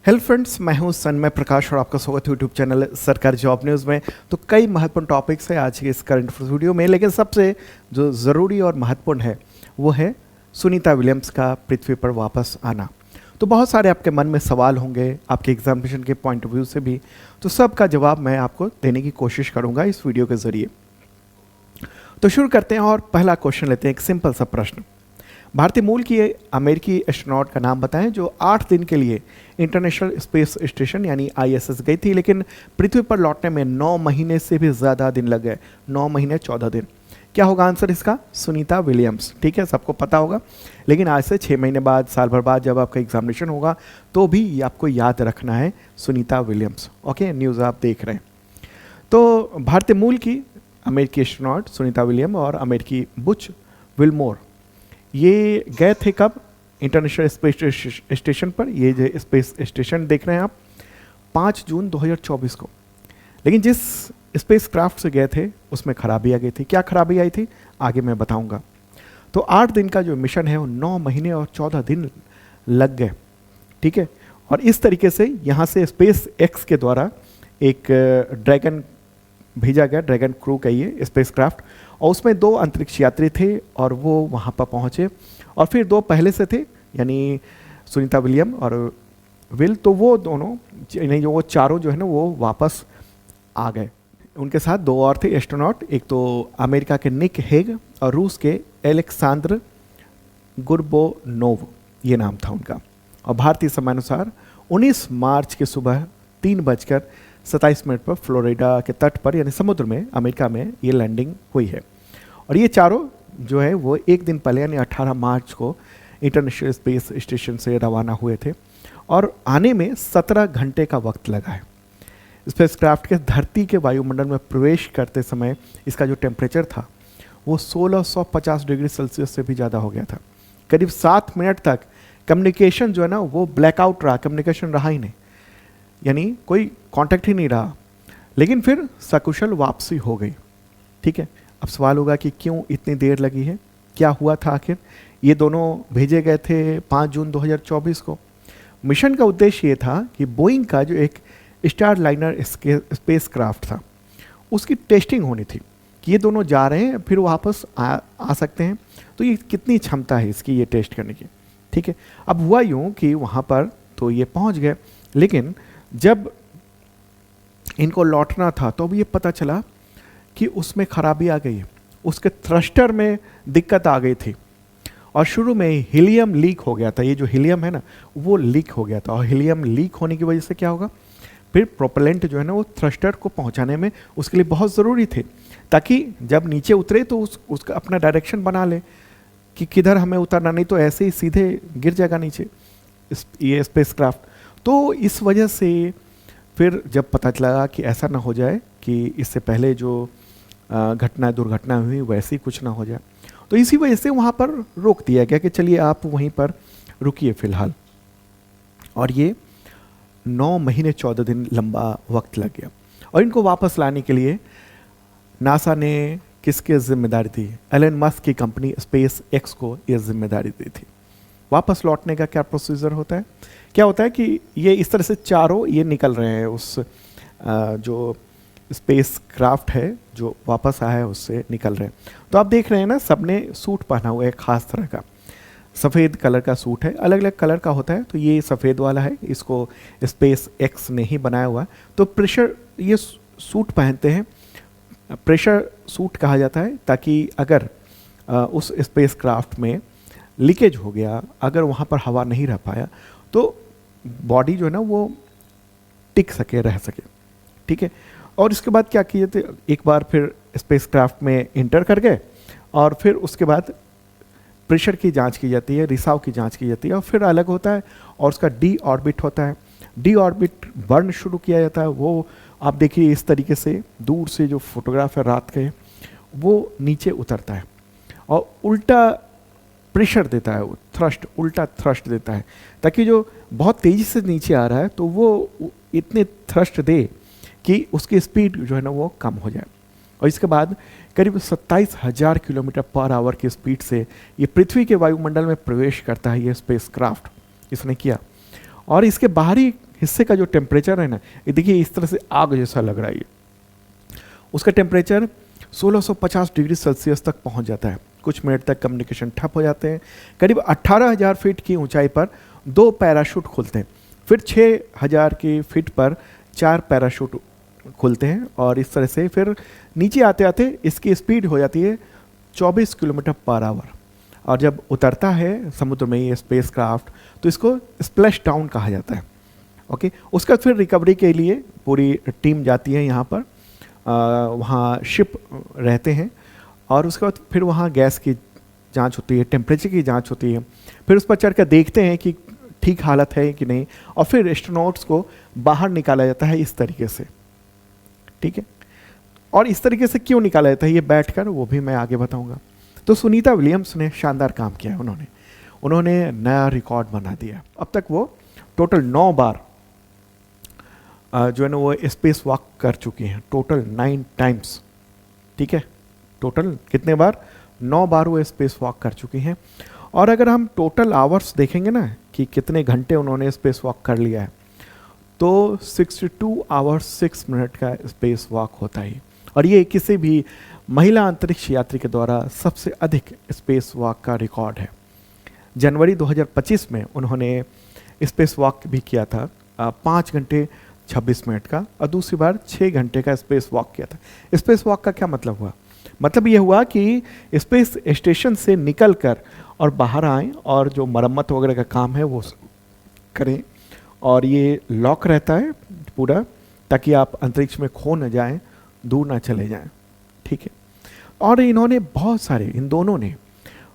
Hello friends, मैं हूं सन्मय प्रकाश और आपका स्वागत है यूट्यूब चैनल सरकारी जॉब न्यूज़ में। तो कई महत्वपूर्ण टॉपिक्स हैं आज के इस करंट वीडियो में, लेकिन सबसे जो ज़रूरी और महत्वपूर्ण है वो है सुनीता विलियम्स का पृथ्वी पर वापस आना। तो बहुत सारे आपके मन में सवाल होंगे आपके एग्जामिनेशन के पॉइंट ऑफ व्यू से भी, तो सबका जवाब मैं आपको देने की कोशिश करूँगा इस वीडियो के ज़रिए। तो शुरू करते हैं और पहला क्वेश्चन लेते हैं, एक सिंपल सा प्रश्न। भारतीय मूल की अमेरिकी एस्ट्रोनॉट का नाम बताएं जो 8 दिन के लिए इंटरनेशनल स्पेस स्टेशन यानी आईएसएस गई थी, लेकिन पृथ्वी पर लौटने में 9 महीने से भी ज़्यादा दिन लग गए। 9 महीने 14 दिन। क्या होगा आंसर इसका? सुनीता विलियम्स। ठीक है, सबको पता होगा, लेकिन आज से 6 महीने बाद, साल भर बाद जब आपका एग्जामिनेशन होगा तो भी आपको याद रखना है सुनीता विलियम्स। ओके, न्यूज़ आप देख रहे हैं। तो भारतीय मूल की अमेरिकी एस्ट्रोनॉट सुनीता विलियम और अमेरिकी बुच विल्मोर ये गए थे कब? इंटरनेशनल स्पेस स्टेशन पर। ये जो स्पेस स्टेशन देख रहे हैं आप, 5 जून 2024 को। लेकिन जिस स्पेस क्राफ्ट से गए थे उसमें खराबी आ गई थी। क्या खराबी आई थी आगे मैं बताऊंगा। तो 8 दिन का जो मिशन है वो 9 महीने और 14 दिन लग गए। ठीक है, और इस तरीके से यहाँ से स्पेस एक्स के द्वारा एक ड्रैगन भेजा गया, ड्रैगन क्रू का ये स्पेस क्राफ्ट, और उसमें 2 अंतरिक्ष यात्री थे और वो वहाँ पर पहुँचे। और फिर 2 पहले से थे, यानी सुनीता विलियम और विल, तो वो दोनों यानी वो चारों जो है ना वो वापस आ गए। उनके साथ 2 और थे एस्ट्रोनॉट, एक तो अमेरिका के निक हेग और रूस के एलेक्सांद्र गुरबोनोव, ये नाम था उनका। और भारतीय समयानुसार 19 मार्च के सुबह 3:27 पर फ्लोरिडा के तट पर यानी समुद्र में अमेरिका में ये लैंडिंग हुई है। और ये चारों जो है वो एक दिन पहले यानी 18 मार्च को इंटरनेशनल स्पेस स्टेशन से रवाना हुए थे और आने में 17 घंटे का वक्त लगा है। स्पेसक्राफ्ट के धरती के वायुमंडल में प्रवेश करते समय इसका जो टेम्परेचर था वो 1650 डिग्री सेल्सियस से भी ज़्यादा हो गया था। करीब 7 मिनट तक कम्युनिकेशन जो है ना वो ब्लैकआउट रहा, कम्युनिकेशन रहा ही नहीं, यानी कोई कांटेक्ट ही नहीं रहा। लेकिन फिर सकुशल वापसी हो गई। ठीक है, अब सवाल होगा कि क्यों इतनी देर लगी है, क्या हुआ था आखिर। ये दोनों भेजे गए थे 5 जून 2024 को। मिशन का उद्देश्य ये था कि बोइंग का जो एक स्टार लाइनर स्पेस क्राफ्ट था उसकी टेस्टिंग होनी थी कि ये दोनों जा रहे हैं फिर वापस आ सकते हैं, तो ये कितनी क्षमता है इसकी ये टेस्ट करने की। ठीक है, अब हुआ यूँ कि वहाँ पर तो ये पहुँच गए, लेकिन जब इनको लौटना था तो अब ये पता चला कि उसमें खराबी आ गई है, उसके थ्रस्टर में दिक्कत आ गई थी और शुरू में हीलियम लीक हो गया था। ये जो हीलियम है ना वो लीक हो गया था, और हीलियम लीक होने की वजह से क्या होगा, फिर प्रोपेलेंट जो है ना वो थ्रस्टर को पहुंचाने में उसके लिए बहुत ज़रूरी थे, ताकि जब नीचे उतरे तो उसका अपना डायरेक्शन बना ले कि किधर हमें उतरना, नहीं तो ऐसे ही सीधे गिर जाएगा नीचे ये स्पेस क्राफ्ट। तो इस वजह से फिर जब पता चला कि ऐसा ना हो जाए कि इससे पहले जो दुर्घटना हुई वैसी कुछ ना हो जाए, तो इसी वजह से वहाँ पर रोक दिया गया कि चलिए आप वहीं पर रुकिए फ़िलहाल। और ये 9 महीने 14 दिन लंबा वक्त लग गया। और इनको वापस लाने के लिए नासा ने किसकी जिम्मेदारी दी? एलन मस्क की कंपनी स्पेस एक्स को ये जिम्मेदारी दी थी। वापस लौटने का क्या प्रोसीजर होता है? क्या होता है कि ये इस तरह से चारों ये निकल रहे हैं उस जो स्पेस क्राफ्ट है जो वापस आया है उससे निकल रहे हैं। तो आप देख रहे हैं ना, सबने सूट पहना हुआ है खास तरह का, सफ़ेद कलर का सूट है, अलग अलग कलर का होता है। तो ये सफ़ेद वाला है, इसको स्पेस एक्स ने ही बनाया हुआ है। तो प्रेशर ये सूट पहनते हैं, प्रेशर सूट कहा जाता है, ताकि अगर उस स्पेस क्राफ्ट में लीकेज हो गया, अगर वहाँ पर हवा नहीं रह पाया, तो बॉडी जो है ना वो टिक सके, रह सके। ठीक है, और इसके बाद क्या किए थे, एक बार फिर स्पेस क्राफ्ट में इंटर कर गए और फिर उसके बाद प्रेशर की जांच की जाती है, रिसाव की जांच की जाती है, और फिर अलग होता है और उसका डी ऑर्बिट होता है। डी ऑर्बिट बर्न शुरू किया जाता है। वो आप देखिए इस तरीके से दूर से जो फोटोग्राफ है रात के, वो नीचे उतरता है और उल्टा प्रेशर देता है, वो थ्रस्ट, उल्टा थ्रस्ट देता है, ताकि जो बहुत तेज़ी से नीचे आ रहा है तो वो इतने थ्रस्ट दे कि उसकी स्पीड जो है ना वो कम हो जाए। और इसके बाद करीब 27,000 किलोमीटर पर आवर की स्पीड से ये पृथ्वी के वायुमंडल में प्रवेश करता है। ये स्पेस क्राफ्ट इसने किया और इसके बाहरी हिस्से का जो टेम्परेचर है ना, ये देखिए इस तरह से आग जैसा लग रहा है ये, उसका टेम्परेचर 1650 डिग्री सेल्सियस तक पहुंच जाता है। कुछ मिनट तक कम्युनिकेशन ठप हो जाते हैं। करीब 18,000 फीट की ऊंचाई पर 2 पैराशूट खुलते हैं, फिर 6,000 की फीट पर 4 पैराशूट खुलते हैं, और इस तरह से फिर नीचे आते आते इसकी स्पीड हो जाती है 24 किलोमीटर पर आवर। और जब उतरता है समुद्र में ये स्पेस क्राफ्ट, तो इसको स्प्लैश डाउन कहा जाता है। ओके, उसका फिर रिकवरी के लिए पूरी टीम जाती है यहाँ पर, वहाँ शिप रहते हैं, और उसके बाद फिर वहाँ गैस की जांच होती है, टेम्परेचर की जांच होती है, फिर उस पर चढ़ कर देखते हैं कि ठीक हालत है कि नहीं, और फिर एस्ट्रोनॉट्स को बाहर निकाला जाता है इस तरीके से। ठीक है, और इस तरीके से क्यों निकाला जाता है ये बैठकर, वो भी मैं आगे बताऊंगा। तो सुनीता विलियम्स ने शानदार काम किया है, उन्होंने नया रिकॉर्ड बना दिया। अब तक वो टोटल 9 बार जो है ना वो स्पेस वॉक कर चुकी हैं, टोटल 9 टाइम्स। ठीक है, टोटल कितने बार? 9 बार वो स्पेस वॉक कर चुकी हैं। और अगर हम टोटल आवर्स देखेंगे ना कि कितने घंटे उन्होंने स्पेस वॉक कर लिया है, तो 62 आवर्स 6 मिनट का स्पेस वॉक होता है। और ये किसी भी महिला अंतरिक्ष यात्री के द्वारा सबसे अधिक स्पेस वॉक का रिकॉर्ड है। जनवरी 2025 में उन्होंने स्पेस वॉक भी किया था 5 घंटे 26 मिनट का, और दूसरी बार 6 घंटे का स्पेस वॉक किया था। स्पेस वॉक का क्या मतलब हुआ? मतलब ये हुआ कि स्पेस स्टेशन से निकल कर और बाहर आएँ और जो मरम्मत वगैरह का काम है वो करें, और ये लॉक रहता है पूरा, ताकि आप अंतरिक्ष में खो न जाएं, दूर ना चले जाएं। ठीक है, और इन्होंने बहुत सारे, इन दोनों ने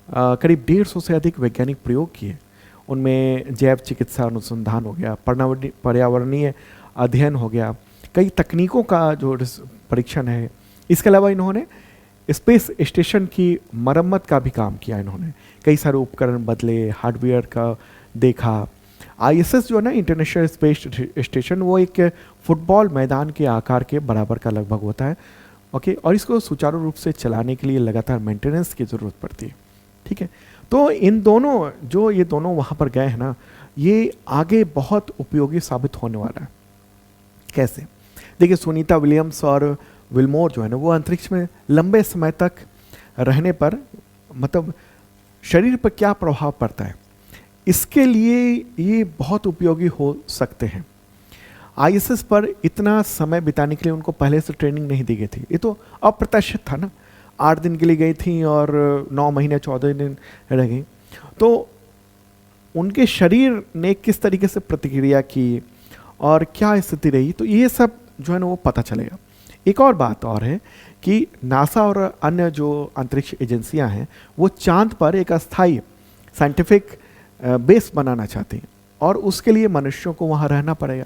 करीब 150 से अधिक वैज्ञानिक प्रयोग किए। उनमें जैव चिकित्सा अनुसंधान हो गया, पर्यावरणीय अध्ययन हो गया, कई तकनीकों का जो परीक्षण है। इसके अलावा इन्होंने स्पेस स्टेशन की मरम्मत का भी काम किया। इन्होंने कई सारे उपकरण बदले, हार्डवेयर का देखा। ISS जो है ना, इंटरनेशनल स्पेस स्टेशन, वो एक फुटबॉल मैदान के आकार के बराबर का लगभग होता है। ओके, और इसको सुचारू रूप से चलाने के लिए लगातार मेंटेनेंस की ज़रूरत पड़ती है। ठीक है, तो इन दोनों, जो ये दोनों वहाँ पर गए हैं ना, ये आगे बहुत उपयोगी साबित होने वाला है। कैसे? देखिए, सुनीता विलियम्स और विल्मोर जो है ना, वो अंतरिक्ष में लंबे समय तक रहने पर मतलब शरीर पर क्या प्रभाव पड़ता है, इसके लिए ये बहुत उपयोगी हो सकते हैं। ISS पर इतना समय बिताने के लिए उनको पहले से ट्रेनिंग नहीं दी गई थी, ये तो अप्रत्याशित था ना। 8 दिन के लिए गई थी और 9 महीने 14 दिन रह गई, तो उनके शरीर ने किस तरीके से प्रतिक्रिया की और क्या स्थिति रही, तो ये सब जो है ना वो पता चलेगा। एक और बात और है कि नासा और अन्य जो अंतरिक्ष एजेंसियां हैं, वो चांद पर एक अस्थायी साइंटिफिक बेस बनाना चाहती हैं, और उसके लिए मनुष्यों को वहाँ रहना पड़ेगा।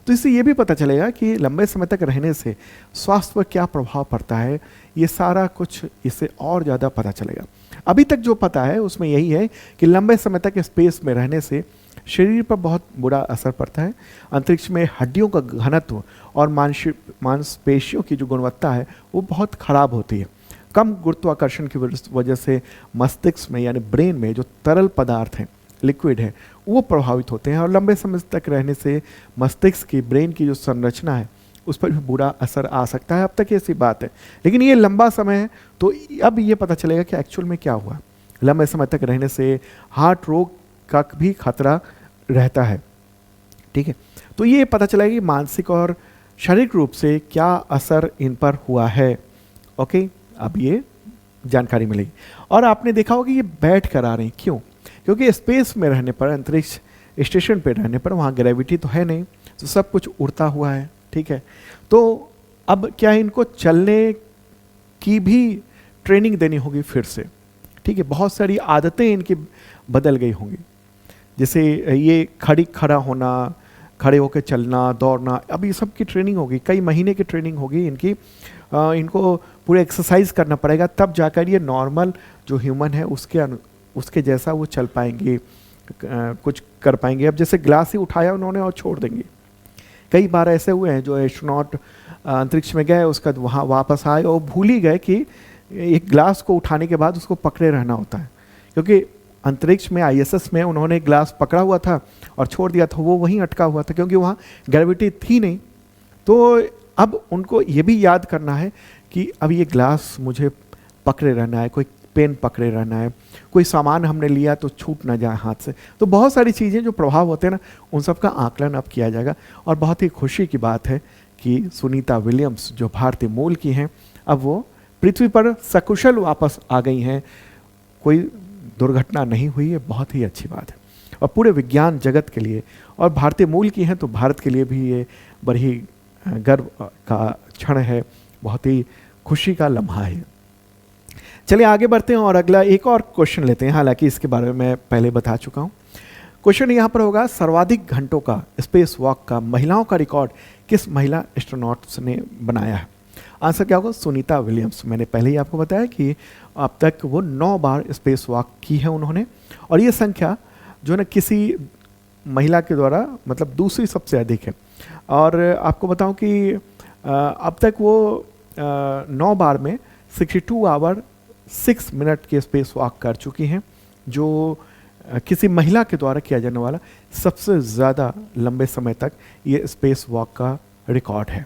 तो इससे ये भी पता चलेगा कि लंबे समय तक रहने से स्वास्थ्य पर क्या प्रभाव पड़ता है, ये सारा कुछ इससे और ज़्यादा पता चलेगा। अभी तक जो पता है उसमें यही है कि लंबे समय तक स्पेस में रहने से शरीर पर बहुत बुरा असर पड़ता है। अंतरिक्ष में हड्डियों का घनत्व और मांसपेशियों की जो गुणवत्ता है वो बहुत खराब होती है। कम गुरुत्वाकर्षण की वजह से मस्तिष्क में यानी ब्रेन में जो तरल पदार्थ हैं, लिक्विड है, वो प्रभावित होते हैं, और लंबे समय तक रहने से मस्तिष्क की, ब्रेन की जो संरचना है उस पर भी बुरा असर आ सकता है। अब तक ऐसी बात है, लेकिन ये लंबा समय है, तो अब ये पता चलेगा कि एक्चुअल में क्या हुआ। लंबे समय तक रहने से हार्ट रोग का भी खतरा रहता है। ठीक है, तो ये पता चलेगा कि मानसिक और शारीरिक रूप से क्या असर इन पर हुआ है। ओके, अब ये जानकारी मिलेगी। और आपने देखा होगा कि ये बैठ कर आ रहे हैं, क्यों? क्योंकि स्पेस में रहने पर, अंतरिक्ष स्टेशन पर रहने पर, वहाँ ग्रेविटी तो है नहीं, तो सब कुछ उड़ता हुआ है। ठीक है, तो अब क्या इनको चलने की भी ट्रेनिंग देनी होगी फिर से। ठीक है, बहुत सारी आदतें इनकी बदल गई होंगी, जैसे ये खड़ा होना, खड़े होकर चलना, दौड़ना, अब ये सब की ट्रेनिंग होगी, कई महीने की ट्रेनिंग होगी इनकी। इनको पूरे एक्सरसाइज करना पड़ेगा, तब जाकर ये नॉर्मल जो ह्यूमन है उसके जैसा वो चल पाएंगे, कुछ कर पाएंगे। अब जैसे ग्लास ही उठाया उन्होंने और छोड़ देंगे। कई बार ऐसे हुए हैं जो एस्ट्रोनॉट अंतरिक्ष में गए, उसका वहाँ वापस आए और भूल ही गए कि एक ग्लास को उठाने के बाद उसको पकड़े रहना होता है, क्योंकि अंतरिक्ष में आईएसएस में उन्होंने ग्लास पकड़ा हुआ था और छोड़ दिया था, वो वहीं अटका हुआ था क्योंकि वहाँ ग्रेविटी थी नहीं। तो अब उनको ये भी याद करना है कि अब ये ग्लास मुझे पकड़े रहना है, कोई पेन पकड़े रहना है, कोई सामान हमने लिया तो छूट ना जाए हाथ से। तो बहुत सारी चीज़ें जो प्रभाव होते हैं ना, उन सब का आकलन अब किया जाएगा। और बहुत ही खुशी की बात है कि सुनीता विलियम्स जो भारतीय मूल की हैं, अब वो पृथ्वी पर सकुशल वापस आ गई हैं, कोई दुर्घटना नहीं हुई है, बहुत ही अच्छी बात है। और पूरे विज्ञान जगत के लिए, और भारतीय मूल की हैं तो भारत के लिए भी ये बड़ी गर्व का क्षण है, बहुत ही खुशी का लम्हा है। चलिए आगे बढ़ते हैं और अगला एक और क्वेश्चन लेते हैं, हालांकि इसके बारे में मैं पहले बता चुका हूँ। क्वेश्चन यहाँ पर होगा, सर्वाधिक घंटों का स्पेस वॉक का महिलाओं का रिकॉर्ड किस महिला एस्ट्रोनॉट्स ने बनाया है? आंसर क्या होगा? सुनीता विलियम्स। मैंने पहले ही आपको बताया कि अब तक वो 9 बार स्पेस वॉक की है उन्होंने, और ये संख्या जो है ना किसी महिला के द्वारा मतलब दूसरी सबसे अधिक है। और आपको बताऊं कि अब तक वो 9 बार में 62 आवर 6 मिनट के स्पेस वॉक कर चुकी हैं, जो किसी महिला के द्वारा किया जाने वाला सबसे ज़्यादा लंबे समय तक ये स्पेस वॉक का रिकॉर्ड है।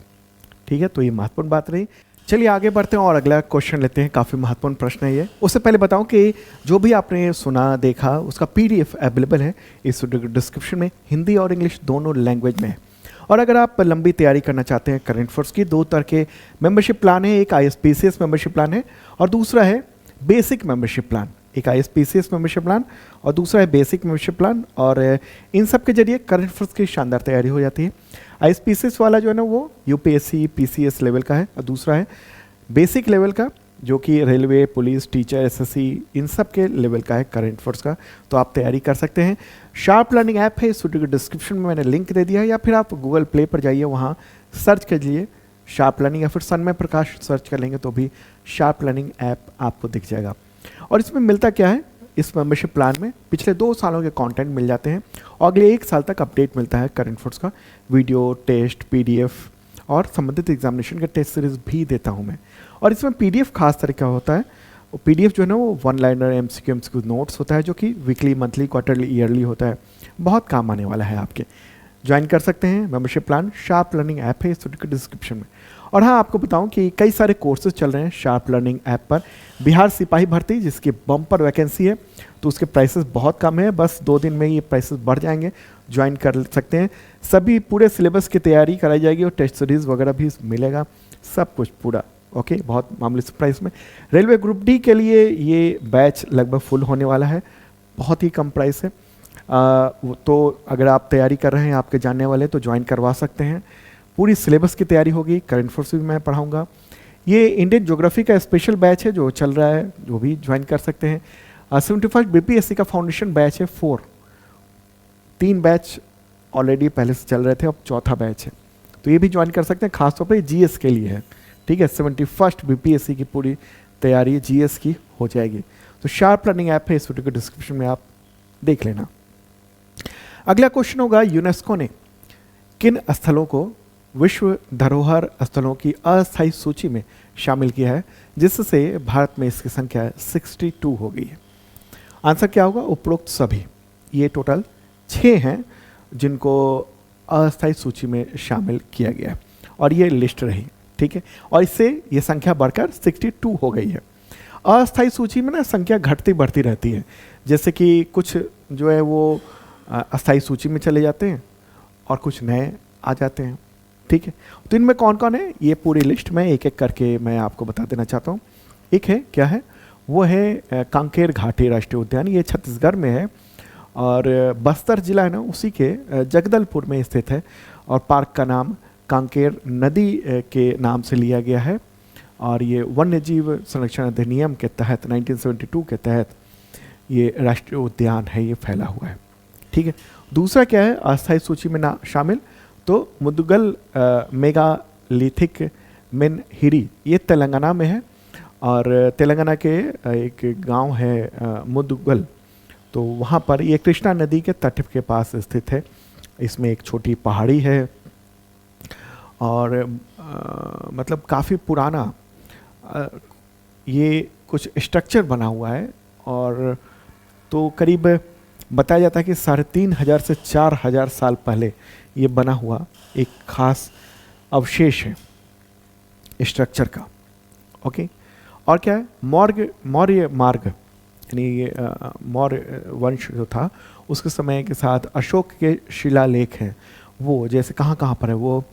ठीक है, तो ये महत्वपूर्ण बात रही। चलिए आगे बढ़ते हैं और अगला क्वेश्चन लेते हैं। काफ़ी महत्वपूर्ण प्रश्न है ये। उससे पहले बताऊं कि जो भी आपने सुना देखा उसका पीडीएफ अवेलेबल है इस डिस्क्रिप्शन में, हिंदी और इंग्लिश दोनों लैंग्वेज में है। और अगर आप लंबी तैयारी करना चाहते हैं करंट अफेयर्स की, 2 तरह के मेंबरशिप प्लान है, एक आईएसपीसीएस मेंबरशिप प्लान है और दूसरा है बेसिक मेंबरशिप प्लान। एक आईएसपीसीएस मेंबरशिप प्लान और दूसरा है बेसिक मेंबरशिप प्लान, और इन सब के जरिए करंट अफेयर्स की शानदार तैयारी हो जाती है। आईएसपीसीएस वाला जो है ना वो यूपीएससी पीसीएस लेवल का है, और दूसरा है बेसिक लेवल का जो कि railway, police, teacher, assessee in सब के लेवल का है करंट अफेयर्स का। तो आप तैयारी कर सकते हैं। शार्प लर्निंग ऐप है, इस वीडियो के डिस्क्रिप्शन में मैंने लिंक दे दिया है, या फिर आप गूगल प्ले पर जाइए, वहाँ सर्च कीजिए शार्प लर्निंग, या फिर सन्मय प्रकाश सर्च कर लेंगे तो भी शार्प लर्निंग ऐप आपको दिख जाएगा। और इसमें मिलता क्या है, इस मेंबरशिप प्लान में पिछले 2 सालों के कंटेंट मिल जाते हैं और अगले 1 साल तक अपडेट मिलता है करंट अफेयर्स का, वीडियो, टेस्ट, पीडीएफ और संबंधित एग्जामिनेशन के टेस्ट सीरीज भी देता हूं मैं। और इसमें पीडीएफ खास तरह का होता है, पीडीएफ जो है ना वो 1 लाइनर एमसीक्यू नोट्स होता है, जो कि वीकली, मंथली, क्वार्टरली, ईयरली होता है। बहुत काम आने वाला है आपके। ज्वाइन कर सकते हैं membership plan, sharp learning app है इस वीडियो के डिस्क्रिप्शन में। और हाँ, आपको बताऊं कि कई सारे कोर्सेज चल रहे हैं शार्प लर्निंग ऐप पर। बिहार सिपाही भर्ती जिसकी बम्पर वैकेंसी है, तो उसके प्राइसेस बहुत कम है, बस 2 दिन में ये प्राइसेस बढ़ जाएंगे, ज्वाइन कर सकते हैं। सभी पूरे सिलेबस की तैयारी कराई जाएगी और टेस्ट सीरीज वगैरह भी मिलेगा, सब कुछ पूरा ओके, बहुत मामूली से प्राइस में। रेलवे ग्रुप डी के लिए ये बैच लगभग फुल होने वाला है, बहुत ही कम प्राइस है। तो अगर आप तैयारी कर रहे हैं, आपके जानने वाले, तो ज्वाइन करवा सकते हैं। पूरी सिलेबस की तैयारी होगी, करंट अफेयर्स भी मैं पढ़ाऊंगा। ये इंडियन ज्योग्राफी का स्पेशल बैच है जो चल रहा है, जो भी ज्वाइन कर सकते हैं। 71 बीपीएससी का फाउंडेशन बैच है 4, 3 बैच ऑलरेडी पहले से चल रहे थे, अब 4था बैच है, तो ये भी ज्वाइन कर सकते हैं। खासतौर पर जीएस के लिए है, ठीक है। 71 बीपीएससी की पूरी तैयारी जीएस की हो जाएगी। तो शार्प लर्निंग ऐप है, इस वीडियो के डिस्क्रिप्शन में आप देख लेना। अगला क्वेश्चन होगा, यूनेस्को ने किन स्थलों को विश्व धरोहर स्थलों की अस्थायी सूची में शामिल किया है, जिससे भारत में इसकी संख्या 62 हो गई है? आंसर क्या होगा? उपरोक्त सभी। ये टोटल 6 हैं जिनको अस्थायी सूची में शामिल किया गया है, और ये लिस्ट रही, ठीक है। और इससे ये संख्या बढ़कर 62 हो गई है। अस्थायी सूची में ना संख्या घटती बढ़ती रहती है, जैसे कि कुछ जो है वो अस्थायी सूची में चले जाते हैं और कुछ नए आ जाते हैं, ठीक है। तो इनमें कौन कौन है, ये पूरी लिस्ट में एक एक करके मैं आपको बता देना चाहता हूँ। एक है, क्या है वो है कांकेर घाटी राष्ट्रीय उद्यान, ये छत्तीसगढ़ में है, और बस्तर जिला है ना उसी के जगदलपुर में स्थित है, और पार्क का नाम कांकेर नदी के नाम से लिया गया है, और ये वन्य जीव संरक्षण अधिनियम के तहत 1972 के तहत ये राष्ट्रीय उद्यान है, ये फैला हुआ है, ठीक है। दूसरा क्या है अस्थायी सूची में ना शामिल, तो मुदुगल मेगालिथिक मेनहिरी, ये तेलंगाना में है, और तेलंगाना के एक गांव है मुदुगल, तो वहाँ पर ये कृष्णा नदी के तट के पास स्थित है। इसमें एक छोटी पहाड़ी है, और मतलब काफ़ी पुराना ये कुछ स्ट्रक्चर बना हुआ है, और तो करीब बताया जाता है कि 3,500 से 4,000 साल पहले ये बना हुआ एक खास अवशेष है स्ट्रक्चर का। ओके, और क्या है, मौर्य मार्ग यानी ये मौर्य वंश जो था उसके समय के साथ अशोक के शिलालेख हैं, वो जैसे कहाँ कहाँ पर है, वो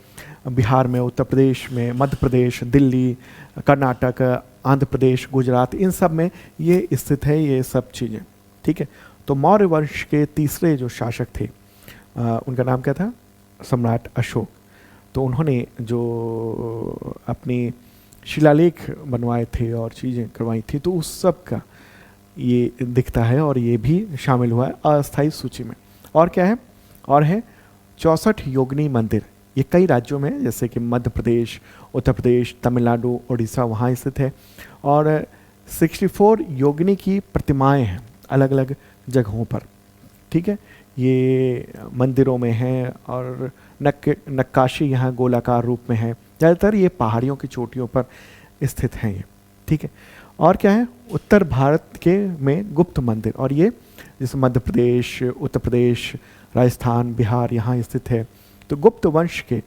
बिहार में, उत्तर प्रदेश में, मध्य प्रदेश, दिल्ली, कर्नाटक, आंध्र प्रदेश, गुजरात, इन सब में ये स्थित है ये सब चीज़ें। ठीक है, तो मौर्य वंश के तीसरे जो शासक थे उनका नाम क्या था, सम्राट अशोक। तो उन्होंने जो अपनी शिलालेख बनवाए थे और चीज़ें करवाई थी, तो उस सब का ये दिखता है और ये भी शामिल हुआ है अस्थायी सूची में। और क्या है, और है 64 योगिनी मंदिर, ये कई राज्यों में जैसे कि मध्य प्रदेश, उत्तर प्रदेश, तमिलनाडु, उड़ीसा वहाँ स्थित है। और 64 योगिनी की प्रतिमाएं हैं अलग अलग जगहों पर। ठीक है, ये मंदिरों में हैं और नक्काशी यहाँ गोलाकार रूप में है, ज़्यादातर ये पहाड़ियों की चोटियों पर स्थित हैं ये। ठीक है, और क्या है, उत्तर भारत के में गुप्त मंदिर, और ये जैसे मध्य प्रदेश, उत्तर प्रदेश, राजस्थान, बिहार यहाँ स्थित है। तो गुप्त वंश के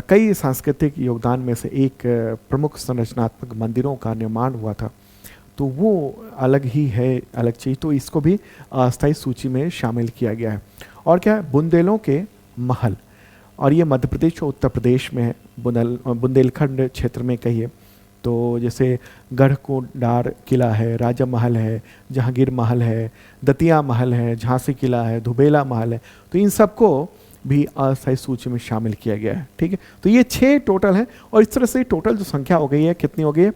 कई सांस्कृतिक योगदान में से एक प्रमुख संरचनात्मक मंदिरों का निर्माण हुआ था, तो वो अलग ही है, अलग चीज़, तो इसको भी अस्थायी सूची में शामिल किया गया है। और क्या है, बुंदेलों के महल, और ये मध्य प्रदेश और उत्तर प्रदेश में है, बुंदेलखंड क्षेत्र में कहिए तो जैसे गढ़कोडार किला है, राजा महल है, जहांगीर महल है, दतिया महल है, झांसी किला है, धुबेला महल है, तो इन सबको भी अस्थायी सूची में शामिल किया गया है। ठीक है, तो ये 6 टोटल है, और इस तरह से टोटल जो संख्या हो गई है कितनी हो गई है,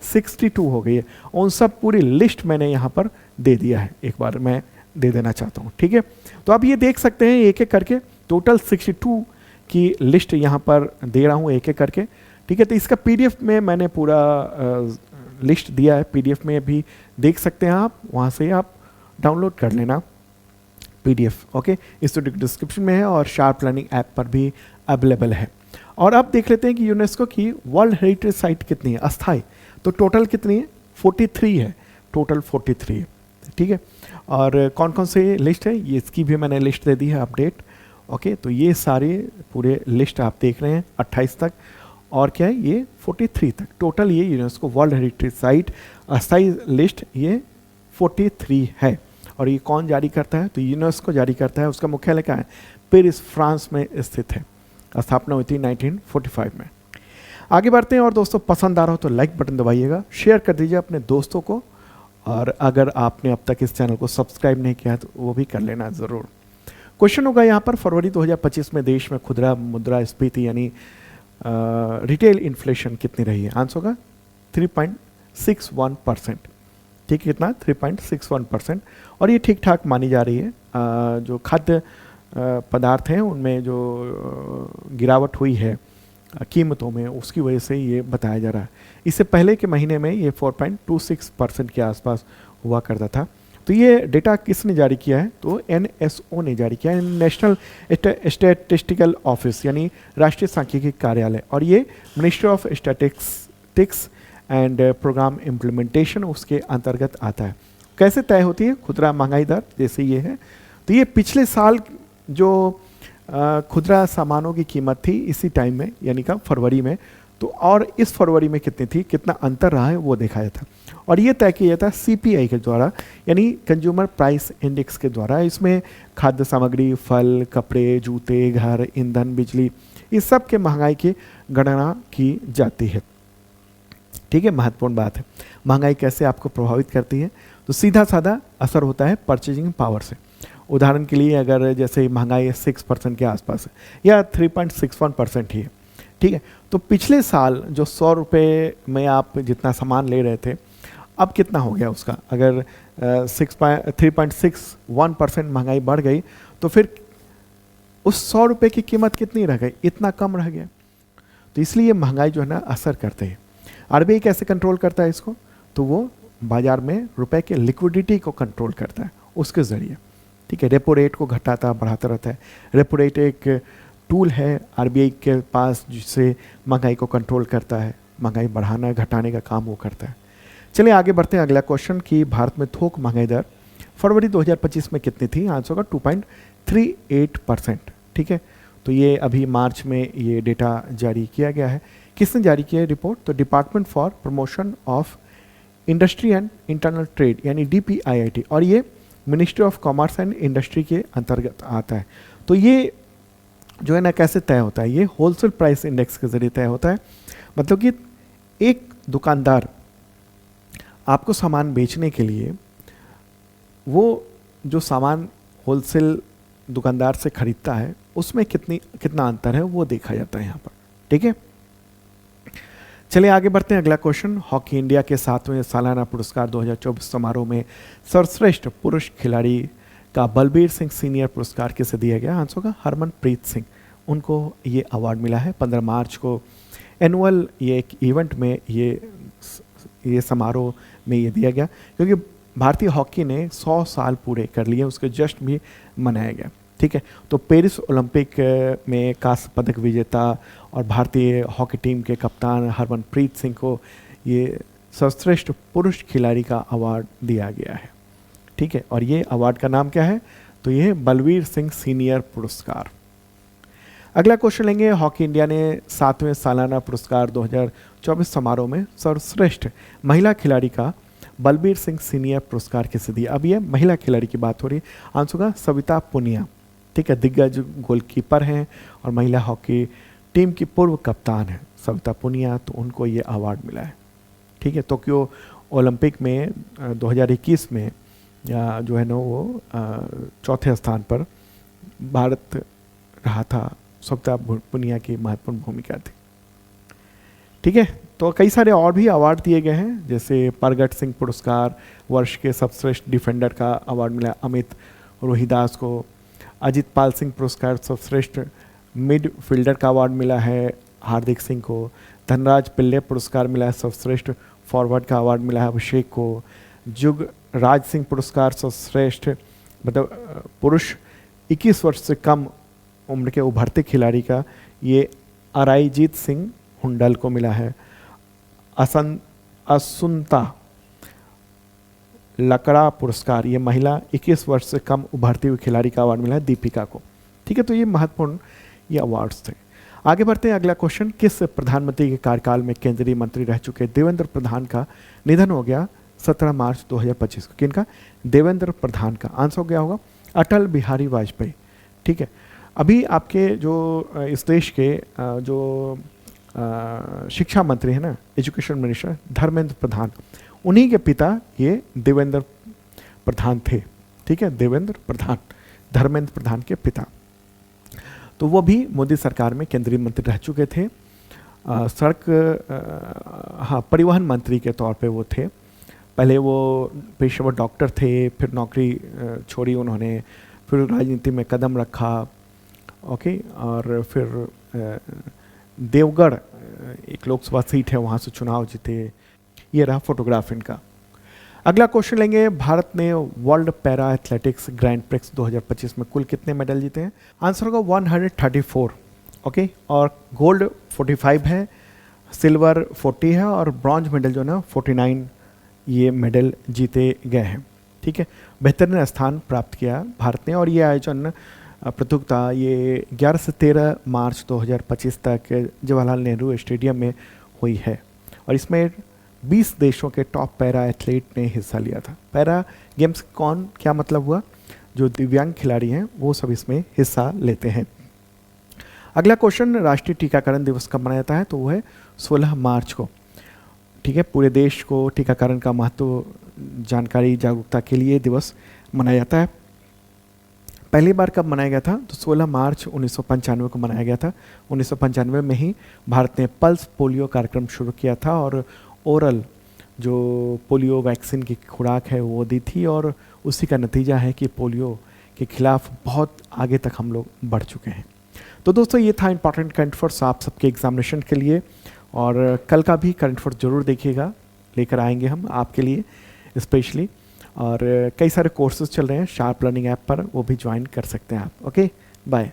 62 हो गई है। उन सब पूरी लिस्ट मैंने यहाँ पर दे दिया है, एक बार मैं दे देना चाहता हूँ। ठीक है, तो आप ये देख सकते हैं एक एक करके टोटल 62 की लिस्ट यहाँ पर दे रहा हूँ एक एक करके। ठीक है, तो इसका पीडीएफ में मैंने पूरा लिस्ट दिया है, पीडीएफ में भी देख सकते हैं आप, वहाँ से आप डाउनलोड कर लेना पीडीएफ। ओके, इस वीडियो डिस्क्रिप्शन में है और शार्प लर्निंग ऐप पर भी अवेलेबल है। और अब देख लेते हैं कि यूनेस्को की वर्ल्ड हेरिटेज साइट कितनी है अस्थाई, तो टोटल कितनी है, 43 है, टोटल 43 है। ठीक है, और कौन कौन से लिस्ट है, ये इसकी भी मैंने लिस्ट दे दी है अपडेट। ओके, तो ये सारे पूरे लिस्ट आप देख रहे हैं 28 तक, और क्या है ये 43 तक, टोटल ये यूनेस्को वर्ल्ड हेरिटेज साइट अस्थाई लिस्ट ये 43 है। और ये कौन जारी करता है, तो यूनेस्को जारी करता है, उसका मुख्यालय कहाँ है, पेरिस फ्रांस में स्थित है, स्थापना हुई थी 1945 में। आगे बढ़ते हैं, और दोस्तों पसंद आ रहा हो तो लाइक बटन दबाइएगा, शेयर कर दीजिए अपने दोस्तों को, और अगर आपने अब तक इस चैनल को सब्सक्राइब नहीं किया तो वो भी कर लेना ज़रूर। क्वेश्चन होगा यहाँ पर, फरवरी 2025 में देश में खुदरा मुद्रा स्फीति यानी रिटेल इन्फ्लेशन कितनी रही है, आंसर होगा 3.61%। ठीक है, कितना, 3.61%, और ये ठीक ठाक मानी जा रही है। जो खाद्य पदार्थ हैं उनमें जो गिरावट हुई है कीमतों में, उसकी वजह से ये बताया जा रहा है। इससे पहले के महीने में ये 4.26% के आसपास हुआ करता था। तो ये डेटा किसने जारी किया है, तो एनएसओ ने जारी किया है, नेशनल स्टैटिस्टिकल ऑफिस यानी राष्ट्रीय सांख्यिकी कार्यालय, और ये Ministry of Statistics and Programme Implementation उसके अंतर्गत आता है। कैसे तय होती है खुदरा महंगाई दर, जैसे ये है, तो ये पिछले साल जो खुदरा सामानों की कीमत थी इसी टाइम में यानी का फरवरी में, तो और इस फरवरी में कितनी थी, कितना अंतर रहा है वो दिखाया था, और ये तय किया था सीपीआई के द्वारा यानी कंज्यूमर प्राइस इंडेक्स के द्वारा। इसमें खाद्य सामग्री, फल, कपड़े, जूते, घर, ईंधन, बिजली, इस सब के महंगाई की गणना की जाती है। ठीक है, महत्वपूर्ण बात है, महंगाई कैसे आपको प्रभावित करती है, तो सीधा साधा असर होता है परचेजिंग पावर से। उदाहरण के लिए अगर जैसे महंगाई 6% के आसपास है या 3.61% ही है, ठीक है, तो पिछले साल जो 100 रुपये में आप जितना सामान ले रहे थे, अब कितना हो गया उसका, अगर 3.61% महंगाई बढ़ गई तो फिर उस 100 रुपये की कीमत कितनी रह गई, इतना कम रह गया। तो इसलिए महंगाई जो है ना असर करते हैं। आरबीआई कैसे कंट्रोल करता है इसको, तो वो बाजार में रुपए के लिक्विडिटी को कंट्रोल करता है उसके ज़रिए। ठीक है, रेपो रेट को घटाता बढ़ाता रहता है। रेपो रेट एक टूल है आरबीआई के पास जिससे महंगाई को कंट्रोल करता है, महंगाई बढ़ाना घटाने का काम वो करता है। चलिए आगे बढ़ते हैं, अगला क्वेश्चन कि भारत में थोक महंगाई दर फरवरी 2025 में कितनी थी? आंसर होगा 2.38%। ठीक है, तो ये अभी मार्च में ये डेटा जारी किया गया है। किसने जारी किया है रिपोर्ट? तो department for promotion of industry and internal trade यानी DPIIT, और ये Ministry of commerce and industry के अंतर्गत आता है। तो ये जो है ना कैसे तय होता है? ये होलसेल प्राइस इंडेक्स के जरिए तय होता है। मतलब कि एक दुकानदार आपको सामान बेचने के लिए वो जो सामान होलसेल दुकानदार से खरीदता है उसमें कितना अंतर है वो देखा जाता है यहाँ पर। ठीक है, चलिए आगे बढ़ते हैं। अगला क्वेश्चन, हॉकी इंडिया के 7वें सालाना पुरस्कार 2024 समारोह में सर्वश्रेष्ठ पुरुष खिलाड़ी का बलबीर सिंह सीनियर पुरस्कार किसे दिया गया? आंसर होगा हरमनप्रीत सिंह। उनको ये अवार्ड मिला है 15 मार्च को एनुअल ये एक इवेंट में ये समारोह में ये दिया गया, क्योंकि भारतीय हॉकी ने 100 साल पूरे कर लिए, उसके जश्न भी मनाया गया। ठीक है, तो पेरिस ओलंपिक में कांस्य पदक विजेता और भारतीय हॉकी टीम के कप्तान हरमनप्रीत सिंह को ये सर्वश्रेष्ठ पुरुष खिलाड़ी का अवार्ड दिया गया है। ठीक है, और ये अवार्ड का नाम क्या है? तो ये बलबीर सिंह सीनियर पुरस्कार। अगला क्वेश्चन लेंगे, हॉकी इंडिया ने 7वें सालाना पुरस्कार 2024 समारोह में सर्वश्रेष्ठ महिला खिलाड़ी का बलबीर सिंह सीनियर पुरस्कार किसे दिया? अब ये महिला खिलाड़ी की बात हो रही है। आंसर होगा सविता पुनिया। ठीक है, दिग्गज गोलकीपर हैं और महिला हॉकी टीम की पूर्व कप्तान है सविता पुनिया, तो उनको ये अवार्ड मिला है। ठीक है, टोक्यो ओलंपिक में 2021 में जो है ना वो चौथे स्थान पर भारत रहा था। सविता पुनिया की महत्वपूर्ण भूमिका थी। ठीक है, तो कई सारे और भी अवार्ड दिए गए हैं, जैसे प्रगट सिंह पुरस्कार, वर्ष के सर्वश्रेष्ठ डिफेंडर का अवार्ड मिला अमित रोहिदास को। अजित पाल सिंह पुरस्कार सर्वश्रेष्ठ मिडफील्डर का अवार्ड मिला है हार्दिक सिंह को। धनराज पिल्ले पुरस्कार मिला है सर्वश्रेष्ठ फॉरवर्ड का अवार्ड मिला है अभिषेक को। जुग राज सिंह पुरस्कार सर्वश्रेष्ठ मतलब पुरुष 21 वर्ष से कम उम्र के उभरते खिलाड़ी का ये अराईजीत सिंह हुंडल को मिला है। असुंता लकड़ा पुरस्कार ये महिला 21 वर्ष से कम उभरती हुई खिलाड़ी का अवार्ड मिला है दीपिका को। ठीक है, तो ये महत्वपूर्ण ये अवार्ड्स थे। आगे बढ़ते हैं। अगला क्वेश्चन, किस प्रधानमंत्री के कार्यकाल में केंद्रीय मंत्री रह चुके देवेंद्र प्रधान का निधन हो गया 17 मार्च 2025 को? किनका? देवेंद्र प्रधान का। आंसर हो गया होगा अटल बिहारी वाजपेयी। ठीक है, अभी आपके जो इस देश के जो शिक्षा मंत्री है ना, एजुकेशन मिनिस्टर धर्मेंद्र प्रधान, उन्हीं के पिता ये देवेंद्र प्रधान थे। ठीक है, देवेंद्र प्रधान धर्मेंद्र प्रधान के पिता, तो वो भी मोदी सरकार में केंद्रीय मंत्री रह चुके थे। परिवहन मंत्री के तौर पे वो थे। पहले वो पेशेवर डॉक्टर थे, फिर नौकरी छोड़ी उन्होंने, फिर राजनीति में कदम रखा। ओके, और फिर देवगढ़ एक लोकसभा सीट है, वहाँ से चुनाव जीते। ये रहा फोटोग्राफ इनका। अगला क्वेश्चन लेंगे, भारत ने world para athletics grand prix 2025 में कुल कितने मेडल जीते हैं? आंसर होगा 134। ओके, और गोल्ड 45 है, सिल्वर 40 है और ब्रॉन्ज मेडल जो है ना 49 ये मेडल जीते गए हैं। ठीक है, बेहतरीन स्थान प्राप्त किया भारत ने। और ये आयोजन प्रतियोगिता ये 11 से 13 मार्च 2025 तक जवाहरलाल नेहरू स्टेडियम में हुई है और इसमें 20 देशों के टॉप पैरा एथलीट ने हिस्सा लिया था। पैरा गेम्स क्या मतलब हुआ? जो दिव्यांग खिलाड़ी हैं वो सब इसमें हिस्सा लेते हैं। अगला क्वेश्चन, राष्ट्रीय टीकाकरण दिवस कब मनाया जाता है? तो वो है 16 मार्च को। ठीक है, पूरे देश को टीकाकरण का महत्व जानकारी जागरूकता के लिए दिवस मनाया जाता है। पहली बार कब मनाया गया था? तो 16 मार्च 1995 को मनाया गया था। 1995 में ही भारत ने पल्स पोलियो कार्यक्रम शुरू किया था और ओरल जो पोलियो वैक्सीन की खुराक है वो दी थी, और उसी का नतीजा है कि पोलियो के खिलाफ बहुत आगे तक हम लोग बढ़ चुके हैं। तो दोस्तों, ये था इंपॉर्टेंट करंट अफेयर्स आप सबके एग्जामिनेशन के लिए, और कल का भी करंट अफेयर्स जरूर देखिएगा, लेकर आएंगे हम आपके लिए स्पेशली। और कई सारे कोर्सेज चल रहे हैं शार्प लर्निंग ऐप पर, वो भी ज्वाइन कर सकते हैं आप। Okay, bye.